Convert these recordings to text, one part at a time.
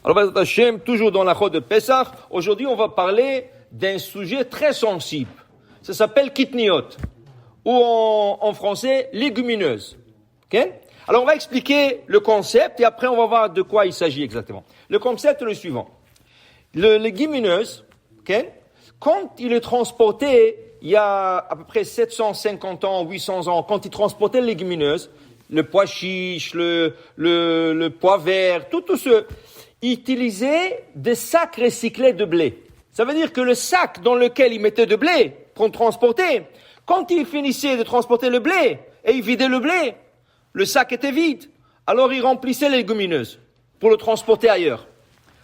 Alors, Bezrat Hashem, toujours dans la chôte de Pessah, aujourd'hui, on va parler d'un sujet très sensible. Ça s'appelle kitniot, ou en français, légumineuses. Okay? Alors, on va expliquer le concept et après, on va voir de quoi il s'agit exactement. Le concept est le suivant. Le légumineuse, okay? Quand il est transporté, il y a à peu près 750 ans, 800 ans, quand il transportait les légumineuses, le pois chiche, le pois vert, tout ce, il utilisait des sacs recyclés de blé. Ça veut dire que le sac dans lequel il mettait de blé pour le transporter, quand il finissait de transporter le blé et il vidait le blé, le sac était vide. Alors il remplissait les légumineuses pour le transporter ailleurs.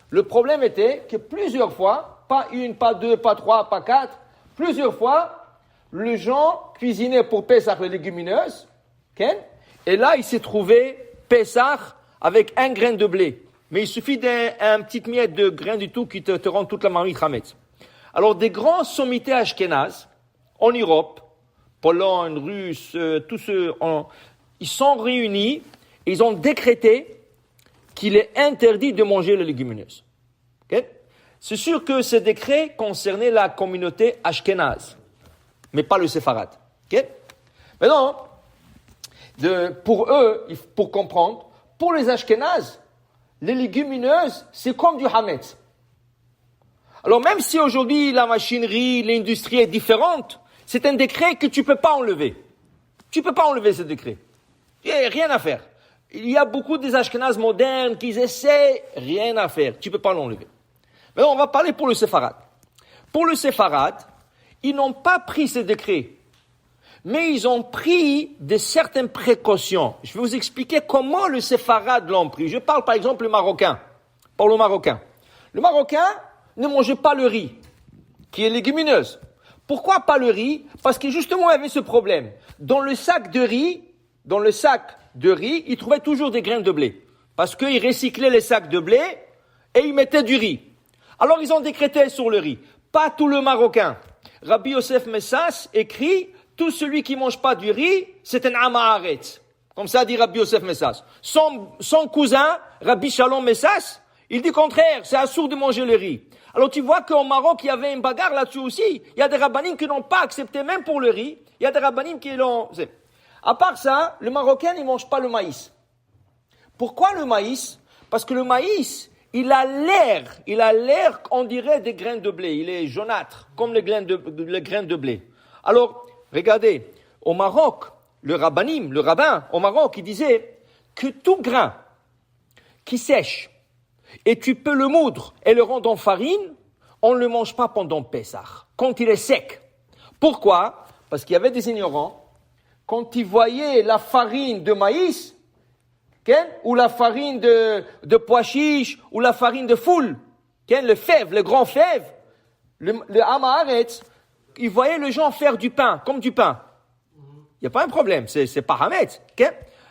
Le problème était que plusieurs fois, pas une, pas deux, pas trois, pas quatre, plusieurs fois, les gens cuisinaient pour Pessah les légumineuses, okay? Et là, il s'est trouvé Pessah avec un grain de blé. Mais il suffit d'un petit miette de grain du tout qui te rend toute la marmite Hametz. Alors, des grands sommités ashkénazes, en Europe, Pologne, Russe, tous ceux, ils sont réunis, et ils ont décrété qu'il est interdit de manger les légumineuses. Okay? C'est sûr que ce décret concernait la communauté ashkénaze, mais pas le séfarade. Okay? Maintenant, pour eux, pour comprendre, pour les ashkénazes, les légumineuses, c'est comme du hametz. Alors même si aujourd'hui la machinerie, l'industrie est différente, c'est un décret que tu peux pas enlever. Tu peux pas enlever ce décret. Il n'y a rien à faire. Il y a beaucoup des ashkénazes modernes qui essaient, rien à faire. Tu peux pas l'enlever. Maintenant, on va parler pour le séfarade. Pour le séfarade, ils n'ont pas pris ce décret, mais ils ont pris de certaines précautions. Je vais vous expliquer comment le séfarade l'ont pris. Je parle par exemple le Marocain. Pour le Marocain. Le Marocain ne mangeait pas le riz, qui est légumineuse. Pourquoi pas le riz? Parce que justement, il y avait ce problème. Dans le sac de riz, ils trouvaient toujours des grains de blé. Parce qu'ils recyclaient les sacs de blé et ils mettaient du riz. Alors, ils ont décrété sur le riz. Pas tout le Marocain. Rabbi Yosef Messas écrit, tout celui qui mange pas du riz, c'est un Amaharetz. Comme ça dit Rabbi Yosef Messas. Son cousin, Rabbi Shalom Messas, il dit contraire, c'est assourd de manger le riz. Alors tu vois qu'au Maroc, il y avait une bagarre là-dessus aussi. Il y a des rabbinim qui n'ont pas accepté même pour le riz. Il y a des rabbinim qui l'ont... À part ça, le Marocain, il mange pas le maïs. Pourquoi le maïs? Parce que le maïs, il a l'air, on dirait des grains de blé. Il est jaunâtre, comme les grains de blé. Alors, regardez, au Maroc, le rabbin, au Maroc, il disait que tout grain qui sèche, et tu peux le moudre et le rendre en farine, on ne le mange pas pendant Pessah, quand il est sec. Pourquoi? Parce qu'il y avait des ignorants, quand ils voyaient la farine de maïs, ou la farine de pois chiche, ou la farine de foule, le fève, le grand fève, le Amaharetz, ils voyaient les gens faire du pain, comme du pain. Il n'y a pas un problème, c'est pas hametz.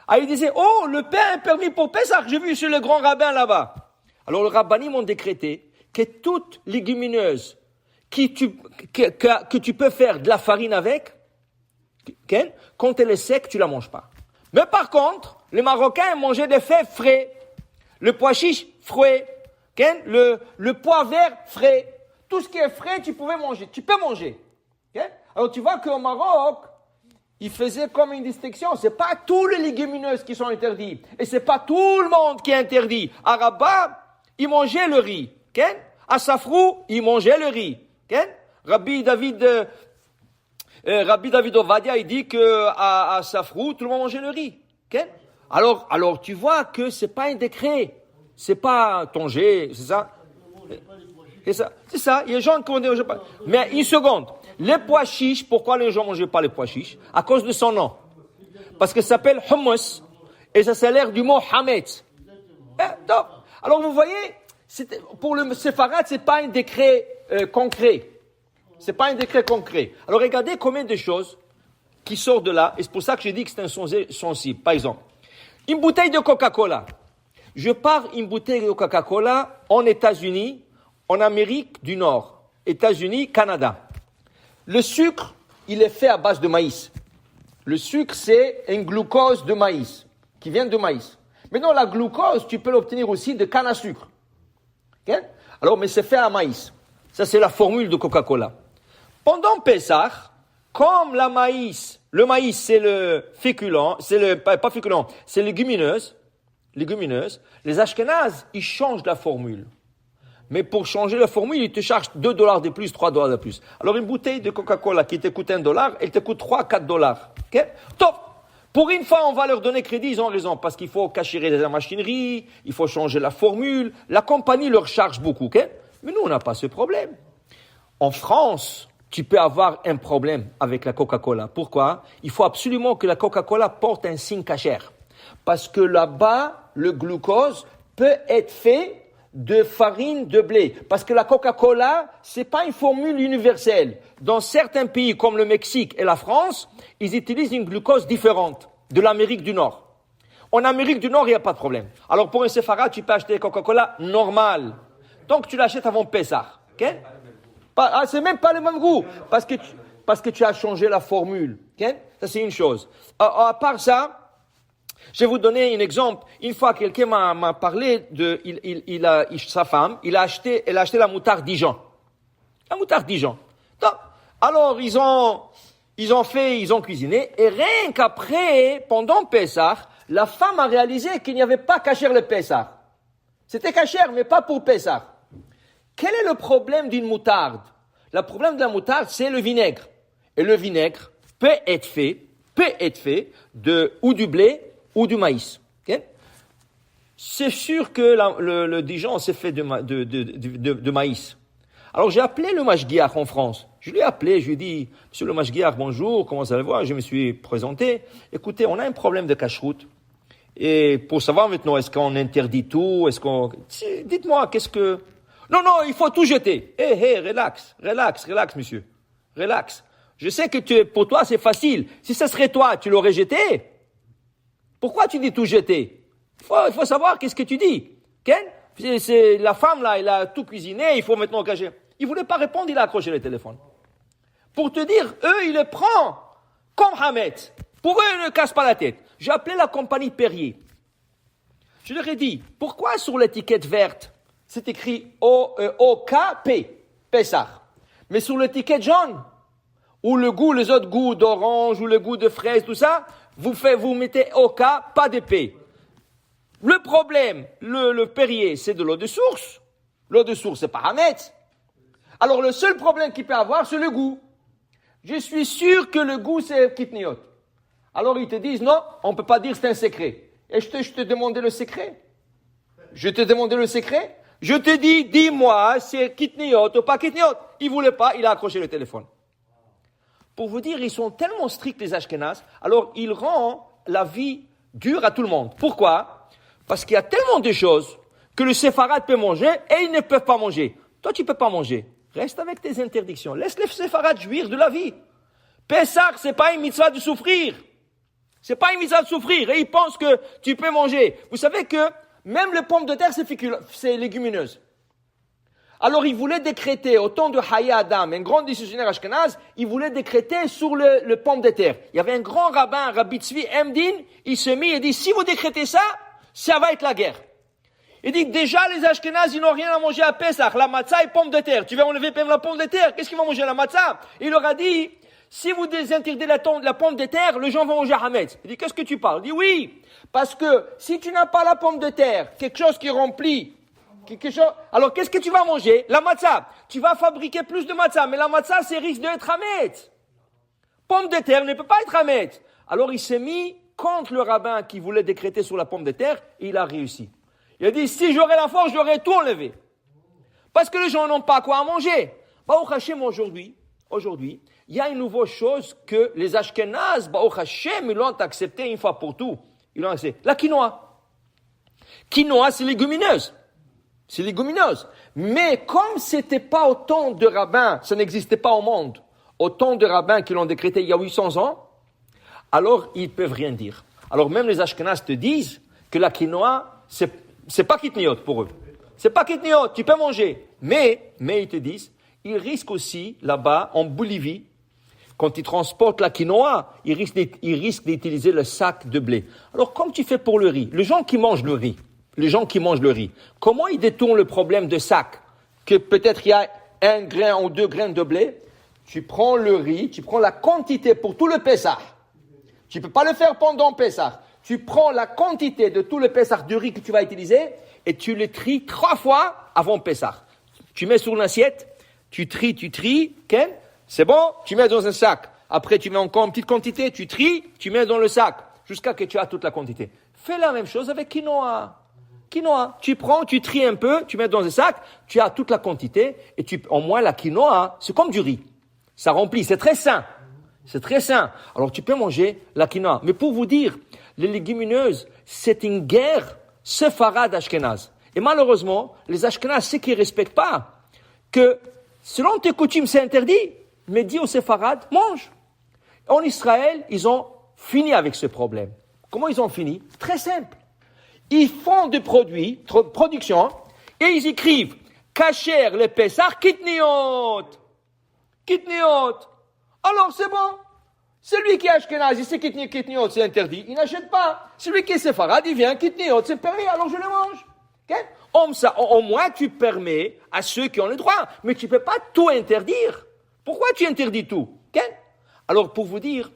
Ah, ils disaient, oh, le pain est permis pour Pessah, j'ai vu chez le grand rabbin là-bas. Alors, le rabbinim ont décrété que toute légumineuse que tu peux faire de la farine avec, quand elle est sec, tu la manges pas. Mais par contre, les Marocains mangeaient des fèves frais, le pois chiche frais, le pois vert frais. Tout ce qui est frais, tu peux manger. Alors tu vois qu'au Maroc, ils faisaient comme une distinction. C'est pas tous les légumineuses qui sont interdits. Et c'est pas tout le monde qui est interdit. À Rabat, ils mangeaient le riz. À Safrou, ils mangeaient le riz. Rabbi David Ovadia, il dit que à Safrou, tout le monde mangeait le riz. Alors tu vois que c'est pas un décret. C'est pas Tanger, c'est ça? C'est ça. Il y a des gens qui mangeaient pas. Mais une seconde. Les pois chiches, pourquoi les gens ne mangeaient pas les pois chiches? À cause de son nom. Parce que ça s'appelle hummus. Et ça, c'est l'air du mot hametz. Alors vous voyez, pour le séfarade, c'est pas un décret concret. C'est pas un décret concret. Alors regardez combien de choses qui sortent de là. Et c'est pour ça que j'ai dit que c'est un sujet sensible. Par exemple, une bouteille de Coca-Cola. Je pars une bouteille de Coca-Cola en États-Unis, en Amérique du Nord, États-Unis, Canada. Le sucre, il est fait à base de maïs. Le sucre, c'est un glucose de maïs, qui vient de maïs. Maintenant, la glucose, tu peux l'obtenir aussi de canne à sucre. Okay? Alors, mais c'est fait à maïs. Ça, c'est la formule de Coca-Cola. Pendant Pessah, comme le maïs, c'est le féculent, pas féculent, c'est légumineuse, les Ashkénazes, ils changent la formule. Mais pour changer la formule, ils te chargent $2 de plus, $3 de plus. Alors, une bouteille de Coca-Cola qui te coûte $1, elle te coûte $3-4. Okay? Top! Pour une fois, on va leur donner crédit, ils ont raison, parce qu'il faut cachirer la machinerie, il faut changer la formule, la compagnie leur charge beaucoup, okay? Mais nous, on n'a pas ce problème. En France, tu peux avoir un problème avec la Coca-Cola. Pourquoi? Il faut absolument que la Coca-Cola porte un signe cachère. Parce que là-bas, le glucose peut être fait de farine de blé. Parce que la Coca-Cola, c'est pas une formule universelle. Dans certains pays comme le Mexique et la France, ils utilisent une glucose différente de l'Amérique du Nord. En Amérique du Nord, il n'y a pas de problème. Alors pour un séfarade, tu peux acheter Coca-Cola normal. Donc tu l'achètes avant Pessah. Okay? C'est même pas le même goût. Parce que tu as changé la formule. Okay? Ça, c'est une chose. À part ça, je vais vous donner un exemple. Une fois, quelqu'un m'a parlé de, sa femme, elle a acheté la moutarde Dijon. La moutarde Dijon. Donc, alors, ils ont cuisiné, et rien qu'après, pendant Pessah, la femme a réalisé qu'il n'y avait pas cachère le Pessah. C'était cachère, mais pas pour Pessah. Quel est le problème d'une moutarde? Le problème de la moutarde, c'est le vinaigre. Et le vinaigre peut être fait ou du blé, ou du maïs. Okay? C'est sûr que le Dijon s'est fait de maïs. Alors j'ai appelé le mashgiach en France. Je lui ai dit, monsieur le mashgiach, bonjour, comment ça va? Je me suis présenté. Écoutez, on a un problème de cacheroute. Et pour savoir maintenant, est-ce qu'on interdit tout? Dites-moi, qu'est-ce que... Non, il faut tout jeter. Relax, monsieur. Relax. Je sais que pour toi, c'est facile. Si ce serait toi, tu l'aurais jeté? Pourquoi tu dis tout jeter? Il faut savoir qu'est-ce que tu dis. Okay? C'est la femme là, elle a tout cuisiné, il faut maintenant cacher. Il voulait pas répondre, il a accroché le téléphone. Pour te dire, eux, ils le prennent comme Hametz. Pour eux, ils ne cassent pas la tête. J'ai appelé la compagnie Perrier. Je leur ai dit, pourquoi sur l'étiquette verte, c'est écrit O-K-P, Pessah. Mais sur l'étiquette jaune, ou les autres goûts d'orange, ou le goût de fraise, tout ça, vous mettez OK, pas de P. Le problème, le Perrier, c'est de l'eau de source. L'eau de source, c'est pas Hametz. Alors, le seul problème qu'il peut avoir, c'est le goût. Je suis sûr que le goût, c'est kitniot. Alors, ils te disent, non, on peut pas dire c'est un secret. Et je te demandais le secret. Je te dis, dis-moi, c'est kitniot ou pas kitniot. Il voulait pas, il a accroché le téléphone. Pour vous dire, ils sont tellement stricts, les Ashkénazes, alors ils rendent la vie dure à tout le monde. Pourquoi? Parce qu'il y a tellement de choses que le séfarade peut manger et ils ne peuvent pas manger. Toi, tu peux pas manger. Reste avec tes interdictions. Laisse les séfarades jouir de la vie. Pessah, c'est pas une mitzvah de souffrir. C'est pas une mitzvah de souffrir. Et ils pensent que tu peux manger. Vous savez que même les pommes de terre, c'est légumineuse. Alors, il voulait décréter, au temps de Haya Adam, un grand décisionnaire ashkénaze, il voulait décréter sur le pomme de terre. Il y avait un grand rabbin, Rabbi Tzvi Emdin, il se mit et dit, si vous décrétez ça, ça va être la guerre. Il dit, déjà, les ashkénazes, ils n'ont rien à manger à Pessah, la matzah et pomme de terre. Tu vas enlever même la pomme de terre, qu'est-ce qu'ils vont manger, la matzah? Il leur a dit, si vous interdisez la pomme de terre, les gens vont manger Hametz. Il dit, qu'est-ce que tu parles? Il dit, oui, parce que si tu n'as pas la pomme de terre, quelque chose qui remplit, alors, qu'est-ce que tu vas manger? La matzah. Tu vas fabriquer plus de matzah, mais la matzah, c'est risque d'être Hametz. Pomme de terre ne peut pas être Hametz. Alors, il s'est mis contre le rabbin qui voulait décréter sur la pomme de terre, et il a réussi. Il a dit, si j'aurais la force, j'aurais tout enlevé. Parce que les gens n'ont pas quoi à manger. Baruch Hashem, aujourd'hui, il y a une nouvelle chose que les Ashkénazes, Baruch Hashem, ils l'ont accepté une fois pour tout. Ils l'ont accepté. La quinoa. Quinoa, c'est légumineuse. C'est légumineuse. Mais comme c'était pas autant de rabbins, ça n'existait pas au monde, autant de rabbins qui l'ont décrété il y a 800 ans, alors ils peuvent rien dire. Alors même les Ashkénazes te disent que la quinoa, c'est pas kitniot pour eux. C'est pas kitniot, tu peux manger. Mais ils te disent, ils risquent aussi, là-bas, en Bolivie, quand ils transportent la quinoa, ils risquent d'utiliser le sac de blé. Alors, comme tu fais pour le riz, les gens qui mangent le riz, les gens qui mangent le riz. Comment ils détournent le problème de sac? Que peut-être il y a 1 grain ou 2 grains de blé. Tu prends le riz, tu prends la quantité pour tout le Pessah. Tu ne peux pas le faire pendant Pessah. Tu prends la quantité de tout le Pessah du riz que tu vas utiliser et tu le tries 3 fois avant Pessah. Tu mets sur une assiette, tu tries, okay? C'est bon, tu mets dans un sac. Après, tu mets encore une petite quantité, tu tries, tu mets dans le sac, jusqu'à ce que tu aies toute la quantité. Fais la même chose avec quinoa. Quinoa, tu prends, tu tries un peu, tu mets dans un sac, tu as toute la quantité, et au moins la quinoa, c'est comme du riz. Ça remplit, c'est très sain. C'est très sain. Alors tu peux manger la quinoa. Mais pour vous dire, les légumineuses, c'est une guerre séfarade-ashkénaze. Et malheureusement, les ashkénazes, ceux qui ne respectent pas, que selon tes coutumes, c'est interdit, mais dis aux séfarades, mange. En Israël, ils ont fini avec ce problème. Comment ils ont fini? Très simple. Ils font des produits, production, et ils écrivent Kacher le Pessah Kitniot. Kitniot. Alors c'est bon. Celui qui est Ashkenaz, il sait Kitniot, c'est interdit, il n'achète pas. Celui qui est séfarade, il vient Kitniot, c'est permis, alors je le mange. Okay? Au moins tu permets à ceux qui ont le droit, mais tu ne peux pas tout interdire. Pourquoi tu interdis tout? Okay? Alors pour vous dire,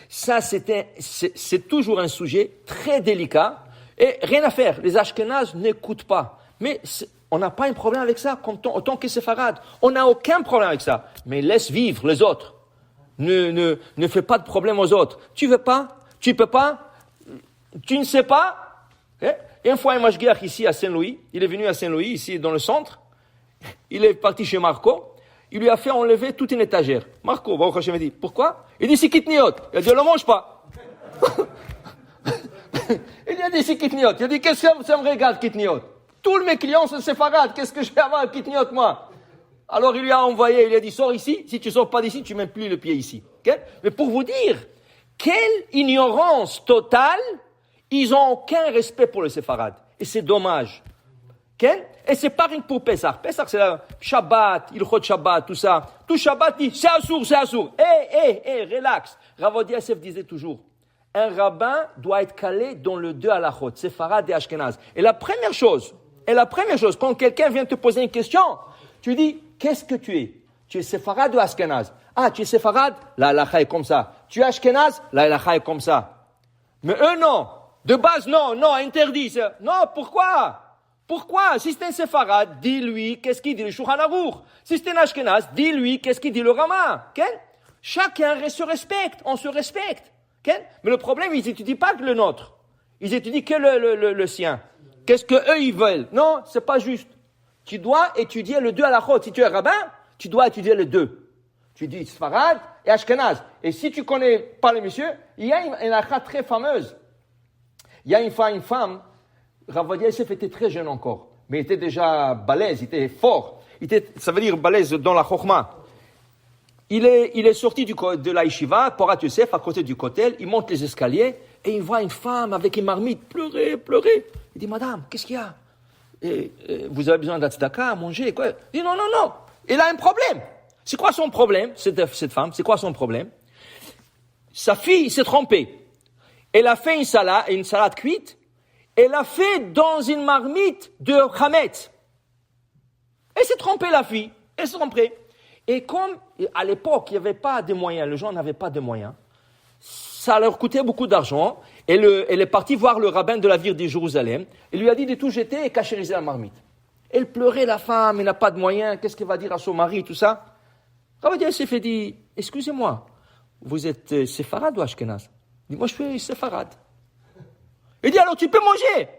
ça c'est toujours un sujet très délicat et rien à faire. Les Ashkénazes n'écoutent pas. Mais on n'a pas un problème avec ça autant que séfarade. On n'a aucun problème avec ça. Mais laisse vivre les autres. Ne fais pas de problème aux autres. Tu veux pas? Tu peux pas? Tu ne sais pas? Okay? Et une fois un mashgiach ici à Saint-Louis, il est venu à Saint-Louis, ici dans le centre. Il est parti chez Marco. Il lui a fait enlever toute une étagère. Marco, Baruch Hashem, dit, pourquoi? Il dit, c'est kitniot. Il a dit, ne le mange pas. Il a dit, c'est kitniot. Il a dit, qu'est-ce que ça me regarde, kitniot? Tous mes clients sont séfarades. Qu'est-ce que je vais avoir, kitniot, moi? Alors, il lui a envoyé, il lui a dit, sors ici. Si tu sors pas d'ici, tu mets plus le pied ici. Okay? Mais pour vous dire, quelle ignorance totale, ils ont aucun respect pour les séfarades. Et c'est dommage. Okay? Et c'est pas rien que pour Pessah. Pessah, c'est la Shabbat, Ilchot Shabbat, tout ça. Tout Shabbat dit, c'est assour. Relax. Rav Ovadia Yosef disait toujours, un rabbin doit être calé dans le deux halachot, séfarade et ashkenaz. Et la première chose, quand quelqu'un vient te poser une question, tu dis, qu'est-ce que tu es? Tu es séfarade ou ashkenaz? Ah, tu es séfarade? La halacha est comme ça. Tu es ashkenaz? La halacha est comme ça. Mais eux, non. De base, non, interdit. Non, pourquoi? Si c'est un séfarade, dis-lui qu'est-ce qu'il dit le Shulchan Aruch. Si c'est un ashkenaz, dis-lui qu'est-ce qu'il dit le Rama. Okay? Chacun se respecte, on se respecte. Okay? Mais le problème, ils n'étudient pas que le nôtre. Ils étudient que le sien. Qu'est-ce qu'eux, ils veulent? Non, c'est pas juste. Tu dois étudier le deux à la chôte. Si tu es rabbin, tu dois étudier les deux. Tu dis séfarade et ashkenaz. Et si tu connais pas le monsieur, il y a une halakha très fameuse. Il y a une fois une femme, Rav Ovadia Yosef était très jeune encore, mais il était déjà balèze, il était fort. Ça veut dire balèze dans la chokhma. Il est sorti de la yeshiva, Porat Yosef, à côté du kotel, il monte les escaliers, et il voit une femme avec une marmite pleurer. Il dit, madame, qu'est-ce qu'il y a? Vous avez besoin d'atzdaka, à manger, quoi? Il dit, non. Il a un problème. C'est quoi son problème, cette femme? C'est quoi son problème? Sa fille s'est trompée. Elle a fait une salade cuite, elle l'a fait dans une marmite de chametz. Elle s'est trompée, la fille. Elle s'est trompée. Et comme, à l'époque, il n'y avait pas de moyens, les gens n'avaient pas de moyens, ça leur coûtait beaucoup d'argent. Elle est partie voir le rabbin de la ville de Jérusalem. Il lui a dit de tout jeter et cachériser la marmite. Elle pleurait, la femme, elle n'a pas de moyens, qu'est-ce qu'elle va dire à son mari, tout ça. Rav Ovadia Yosef a dit, excusez-moi, vous êtes séfarade ou ashkenaz? Il dit, moi je suis séfarade. Il dit, alors tu peux manger.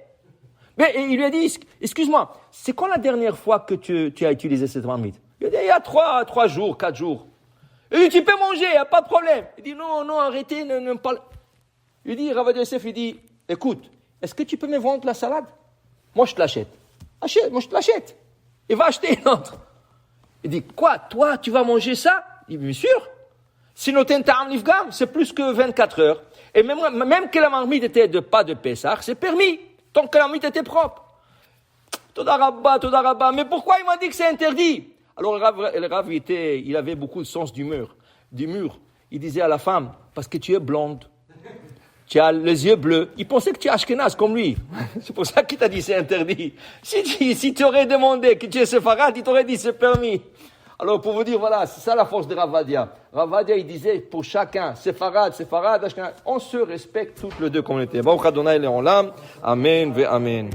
Mais il lui a dit, excuse-moi, c'est quand la dernière fois que tu as utilisé cette marmite? Il a dit, il y a 3 jours, 4 jours. Il dit, tu peux manger, il n'y a pas de problème. Il dit, non, arrêtez, ne parle. Il dit, Rav Ovadia Yosef, il dit, écoute, est-ce que tu peux me vendre la salade? Moi je te l'achète. Moi je te l'achète. Il va acheter une autre. Il dit, quoi, toi, tu vas manger ça? Il dit, bien sûr. Sinon, t'as nifgam, c'est plus que 24 heures. Et même que la marmite était pas de Pessah, c'est permis, tant que la marmite était propre. Toda Rabba, mais pourquoi il m'a dit que c'est interdit? Alors le Rav, il avait beaucoup de sens d'humour. Il disait à la femme, parce que tu es blonde. tu as les yeux bleus. Il pensait que tu es Ashkenaz comme lui. C'est pour ça qu'il t'a dit c'est interdit. Si tu aurais demandé que tu es séfarade, il t'aurait dit c'est permis. Alors pour vous dire, voilà, c'est ça la force de Rav Vadia. Rav Vadia, il disait pour chacun, séfarade, Ashkenaz, on se respecte toutes les deux communautés. Baruch Adonai Le'olam. Amen ve amen.